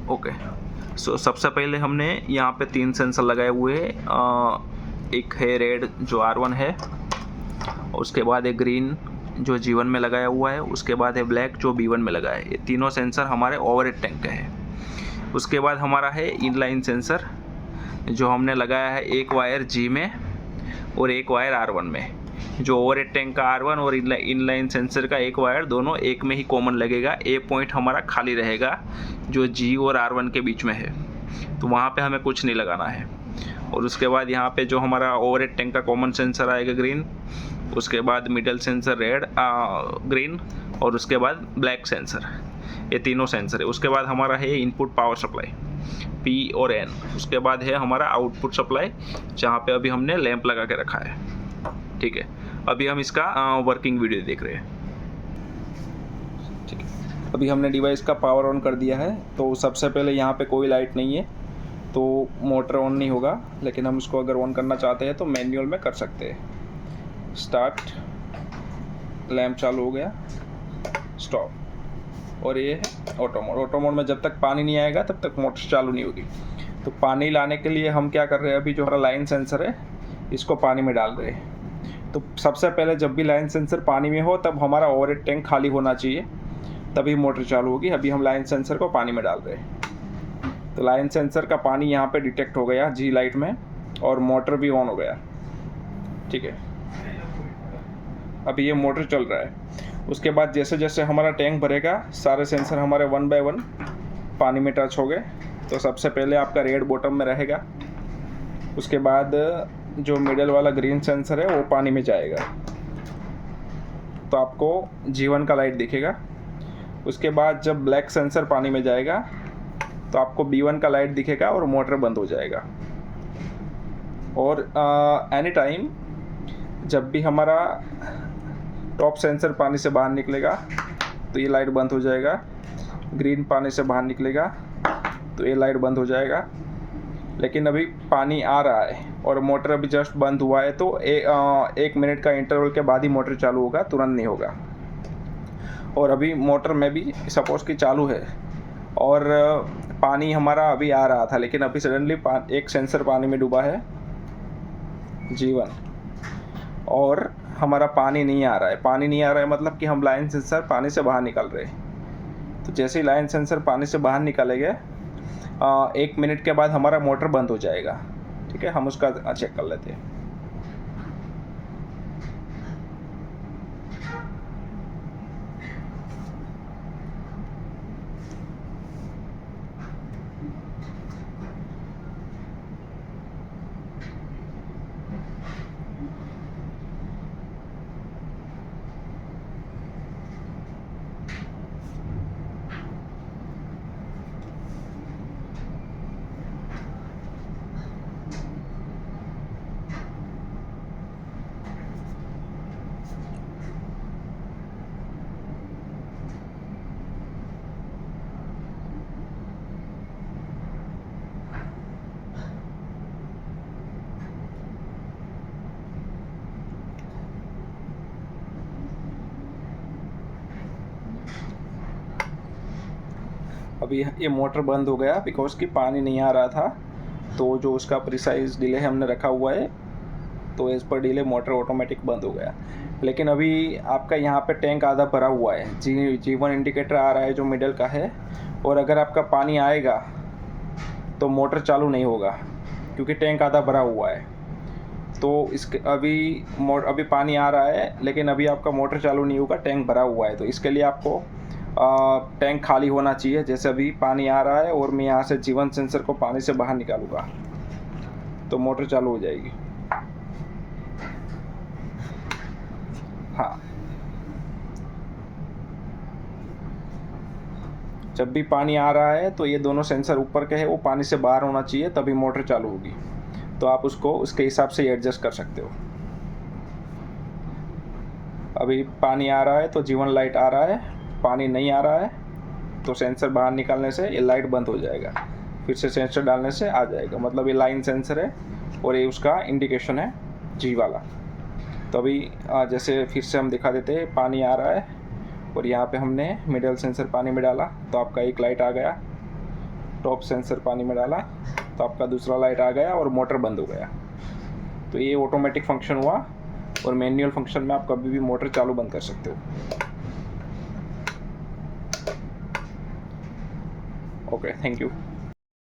Okay, सो सबसे पहले हमने यहाँ पे 3 सेंसर लगाए हुए हैं। एक है रेड जो R1 है, उसके बाद है ग्रीन जो G1 में लगाया हुआ है, उसके बाद है ब्लैक जो B1 में लगा है। ये तीनों सेंसर हमारे ओवरहेड टैंक का है। उसके बाद हमारा है इनलाइन सेंसर जो हमने लगाया है एक वायर G में और एक वायर R1 में। जो ओवरहेड टैंक का R1 और इनलाइन सेंसर का एक वायर दोनों एक में ही कॉमन लगेगा। ए पॉइंट हमारा खाली रहेगा जो G और R1 के बीच में है, तो वहाँ पे हमें कुछ नहीं लगाना है। और उसके बाद यहाँ पे जो हमारा ओवरहेड टैंक का कॉमन सेंसर आएगा ग्रीन, उसके बाद मिडल सेंसर रेड ग्रीन और उसके बाद ब्लैक सेंसर, ये तीनों सेंसर है। उसके बाद हमारा है इनपुट पावर सप्लाई P और N। उसके बाद है हमारा आउटपुट सप्लाई जहाँ पे अभी हमने लैंप लगा के रखा है। ठीक है, अभी हम इसका वर्किंग वीडियो देख रहे हैं। ठीक है, अभी हमने डिवाइस का पावर ऑन कर दिया है। तो सबसे पहले यहाँ पे कोई लाइट नहीं है तो मोटर ऑन नहीं होगा, लेकिन हम इसको अगर ऑन करना चाहते हैं तो मैनुअल में कर सकते हैं। स्टार्ट, लैंप चालू हो गया, स्टॉप, और ये है ऑटो मोड। ऑटो मोड में जब तक पानी नहीं आएगा तब तक मोटर चालू नहीं होगी। तो पानी लाने के लिए हम क्या कर रहे हैं, अभी जो हमारा लाइन सेंसर है इसको पानी में डाल रहे हैं। तो सबसे पहले जब भी लाइन सेंसर पानी में हो तब हमारा ओवरहेड टैंक खाली होना चाहिए, तभी मोटर चालू होगी। अभी हम लाइन सेंसर को पानी में डाल रहे हैं। तो लाइन सेंसर का पानी यहाँ पे डिटेक्ट हो गया G लाइट में और मोटर भी ऑन हो गया। ठीक है, अभी ये मोटर चल रहा है। उसके बाद जैसे जैसे हमारा टैंक भरेगा सारे सेंसर हमारे 1 बाय 1 पानी में टच हो गए। तो सबसे पहले आपका रेड बॉटम में रहेगा, उसके बाद जो मिडल वाला ग्रीन सेंसर है वो पानी में जाएगा तो आपको G1 का लाइट दिखेगा। उसके बाद जब ब्लैक सेंसर पानी में जाएगा तो आपको B1 का लाइट दिखेगा और मोटर बंद हो जाएगा। और एनी टाइम जब भी हमारा टॉप सेंसर पानी से बाहर निकलेगा तो ये लाइट बंद हो जाएगा। ग्रीन पानी से बाहर निकलेगा तो ये लाइट बंद हो जाएगा। लेकिन अभी पानी आ रहा है और मोटर अभी जस्ट बंद हुआ है, तो 1 मिनट का इंटरवल के बाद ही मोटर चालू होगा, तुरंत नहीं होगा। और अभी मोटर में भी सपोज कि चालू है और पानी हमारा अभी आ रहा था, लेकिन अभी सडनली एक सेंसर पानी में डूबा है G1 और हमारा पानी नहीं आ रहा है। पानी नहीं आ रहा है मतलब कि हम लाइन सेंसर पानी से बाहर निकल रहे हैं। तो जैसे ही लाइन सेंसर पानी से बाहर निकलेंगे 1 मिनट के बाद हमारा मोटर बंद हो जाएगा। ठीक है, हम उसका चेक कर लेते हैं। अभी ये मोटर बंद हो गया बिकॉज कि पानी नहीं आ रहा था। तो जो उसका प्रिसाइज डिले हमने रखा हुआ है तो as per delay motor automatic बंद हो गया। लेकिन अभी आपका यहाँ पे टैंक आधा भरा हुआ है, G1 इंडिकेटर आ रहा है जो मिडल का है। और अगर आपका पानी आएगा तो मोटर चालू नहीं होगा क्योंकि टैंक आधा भरा हुआ है। तो इसके अभी पानी आ रहा है लेकिन अभी आपका मोटर चालू नहीं होगा, टैंक भरा हुआ है। तो इसके लिए आपको टैंक खाली होना चाहिए। जैसे अभी पानी आ रहा है और मैं यहाँ से G1 सेंसर को पानी से बाहर निकालूंगा तो मोटर चालू हो जाएगी। हाँ, जब भी पानी आ रहा है तो ये दोनों सेंसर ऊपर के हैं, वो पानी से बाहर होना चाहिए तभी मोटर चालू होगी। तो आप उसको उसके हिसाब से एडजस्ट कर सकते हो। अभी पानी आ रहा है तो G1 लाइट आ रहा है, पानी नहीं आ रहा है तो सेंसर बाहर निकालने से ये लाइट बंद हो जाएगा, फिर से सेंसर डालने से आ जाएगा। मतलब ये लाइन सेंसर है और ये उसका इंडिकेशन है G वाला। तो अभी जैसे फिर से हम दिखा देते हैं, पानी आ रहा है और यहाँ पे हमने मिडल सेंसर पानी में डाला तो आपका एक लाइट आ गया, टॉप सेंसर पानी में डाला तो आपका दूसरा लाइट आ गया और मोटर बंद हो गया। तो ये ऑटोमेटिक फंक्शन हुआ, और मैनुअल फंक्शन में आप कभी भी मोटर चालू बंद कर सकते हो। Okay, thank you.